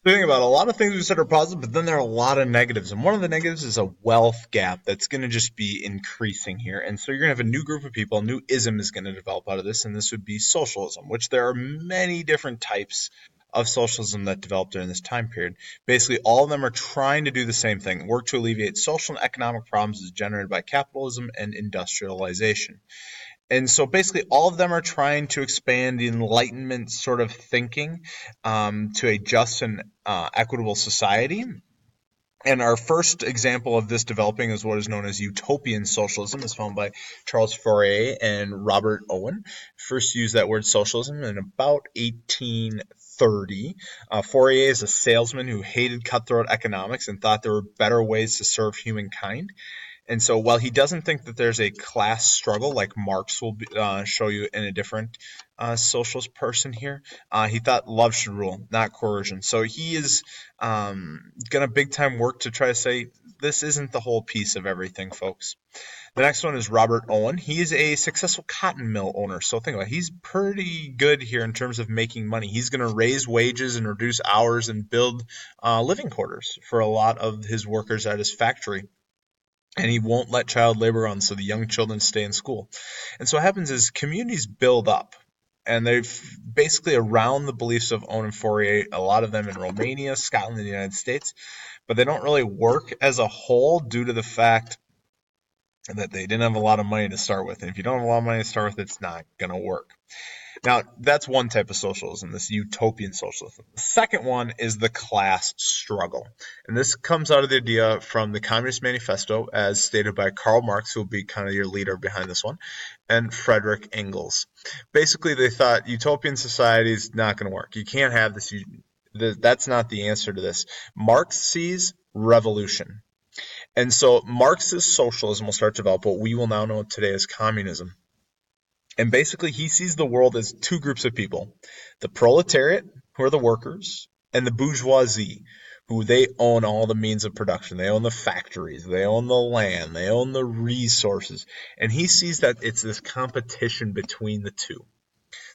Think about a lot of things we said are positive, but then there are a lot of negatives. And one of the negatives is a wealth gap that's going to just be increasing here. And so you're going to have a new group of people, a new ism is going to develop out of this, and this would be socialism, which there are many different types of socialism that developed during this time period. Basically, all of them are trying to do the same thing, work to alleviate social and economic problems as generated by capitalism and industrialization. And so basically, all of them are trying to expand the Enlightenment sort of thinking to a just and equitable society. And our first example of this developing is what is known as utopian socialism, is found by Charles Fourier and Robert Owen. First used that word socialism in about 1830. Fourier is a salesman who hated cutthroat economics and thought there were better ways to serve humankind. And so while he doesn't think that there's a class struggle like Marx will show you in a different socialist person here, he thought love should rule, not coercion. So he is going to big time work to try to say this isn't the whole piece of everything, folks. The next one is Robert Owen. He is a successful cotton mill owner. So think about it. He's pretty good here in terms of making money. He's going to raise wages and reduce hours and build living quarters for a lot of his workers at his factory. And he won't let child labor run, so the young children stay in school. And so what happens is communities build up, and they've basically around the beliefs of Owen and Fourier, a lot of them in Romania, Scotland, and the United States, but they don't really work as a whole due to the fact that they didn't have a lot of money to start with. And if you don't have a lot of money to start with, it's not going to work. Now, that's one type of socialism, this utopian socialism. The second one is the class struggle. And this comes out of the idea from the Communist Manifesto, as stated by Karl Marx, who will be kind of your leader behind this one, and Frederick Engels. Basically, they thought utopian society is not going to work. You can't have this. That's not the answer to this. Marx sees revolution. And so Marxist socialism will start to develop what we will now know today as communism. And basically, he sees the world as two groups of people: the proletariat, who are the workers, and the bourgeoisie, who they own all the means of production. They own the factories, they own the land, they own the resources. And he sees that it's this competition between the two.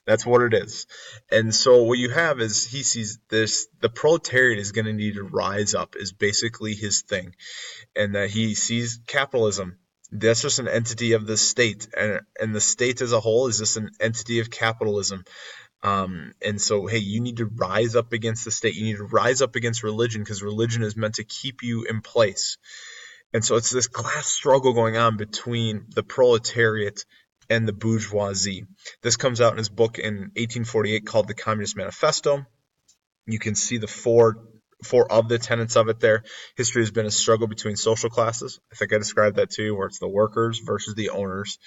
That's what it is. And so what you have is he sees this, the proletariat is going to need to rise up, is basically his thing. And that he sees capitalism, that's just an entity of the state, and the state as a whole is just an entity of capitalism. And so, hey, you need to rise up against the state. You need to rise up against religion, because religion is meant to keep you in place. And so it's this class struggle going on between the proletariat and the bourgeoisie. This comes out in his book in 1848 called The Communist Manifesto. You can see the four of the tenets of it there. History has been a struggle between social classes. I think I described that to you, where it's the workers versus the owners.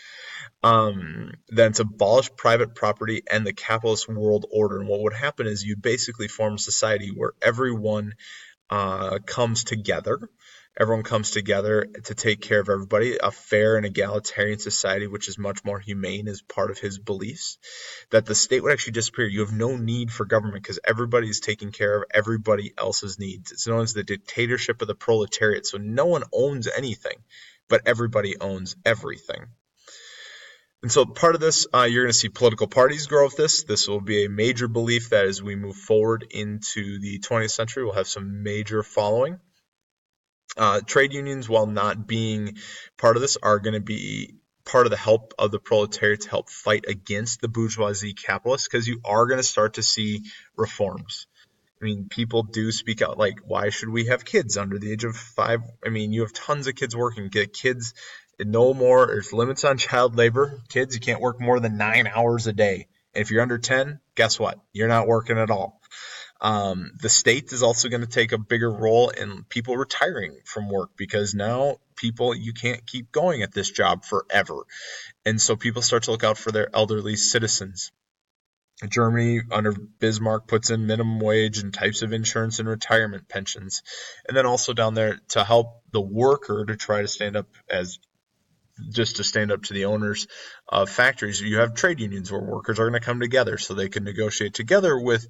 Then to abolish private property and the capitalist world order. And what would happen is you basically form a society where everyone comes together. Everyone comes together to take care of everybody. A fair and egalitarian society, which is much more humane, is part of his beliefs. That the state would actually disappear. You have no need for government because everybody is taking care of everybody else's needs. It's known as the dictatorship of the proletariat. So no one owns anything, but everybody owns everything. And so part of this, you're going to see political parties grow with this. This will be a major belief that as we move forward into the 20th century, we'll have some major following. Trade unions, while not being part of this, are going to be part of the help of the proletariat to help fight against the bourgeoisie capitalists, because you are going to start to see reforms. I mean, people do speak out, like, why should we have kids under the age of 5? I mean, you have tons of kids working. Get kids, no more, there's limits on child labor. Kids, you can't work more than 9 hours a day. And if you're under 10, guess what? You're not working at all. The state is also going to take a bigger role in people retiring from work, because now people, you can't keep going at this job forever. And so people start to look out for their elderly citizens. Germany under Bismarck puts in minimum wage and types of insurance and retirement pensions. And then also down there to help the worker to try to stand up to the owners of factories. You have trade unions where workers are going to come together so they can negotiate together with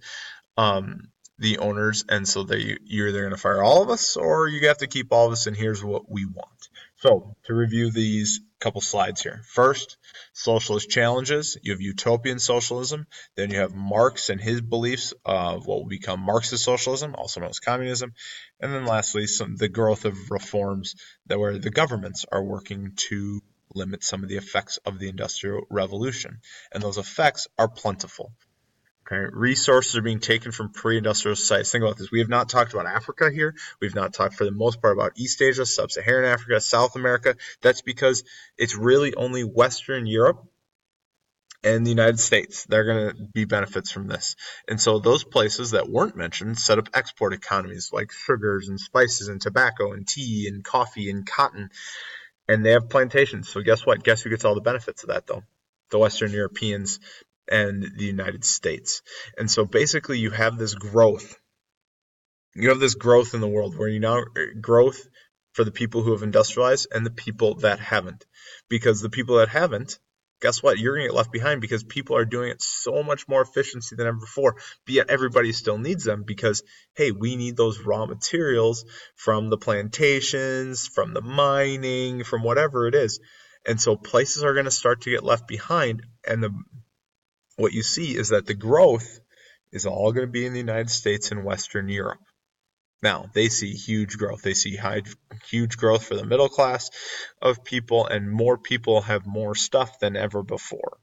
the owners, and so you're either going to fire all of us or you have to keep all of us, and here's what we want. So to review these couple slides here. First, socialist challenges. You have utopian socialism. Then you have Marx and his beliefs of what will become Marxist socialism, also known as communism. And then lastly, the growth of reforms that where the governments are working to limit some of the effects of the Industrial Revolution. And those effects are plentiful. Okay, resources are being taken from pre-industrial societies. Think about this. We have not talked about Africa here. We've not talked for the most part about East Asia, Sub-Saharan Africa, South America. That's because it's really only Western Europe and the United States that are going to be benefits from this. And so those places that weren't mentioned set up export economies like sugars and spices and tobacco and tea and coffee and cotton. And they have plantations. So guess what? Guess who gets all the benefits of that, though? The Western Europeans and the United States. And so basically you have this growth. You have this growth in the world where you now growth for the people who have industrialized and the people that haven't. Because the people that haven't, guess what? You're going to get left behind because people are doing it so much more efficiency than ever before. But yet everybody still needs them because, hey, we need those raw materials from the plantations, from the mining, from whatever it is. And so places are going to start to get left behind. And what you see is that the growth is all going to be in the United States and Western Europe. Now, they see huge growth. They see huge growth for the middle class of people, and more people have more stuff than ever before.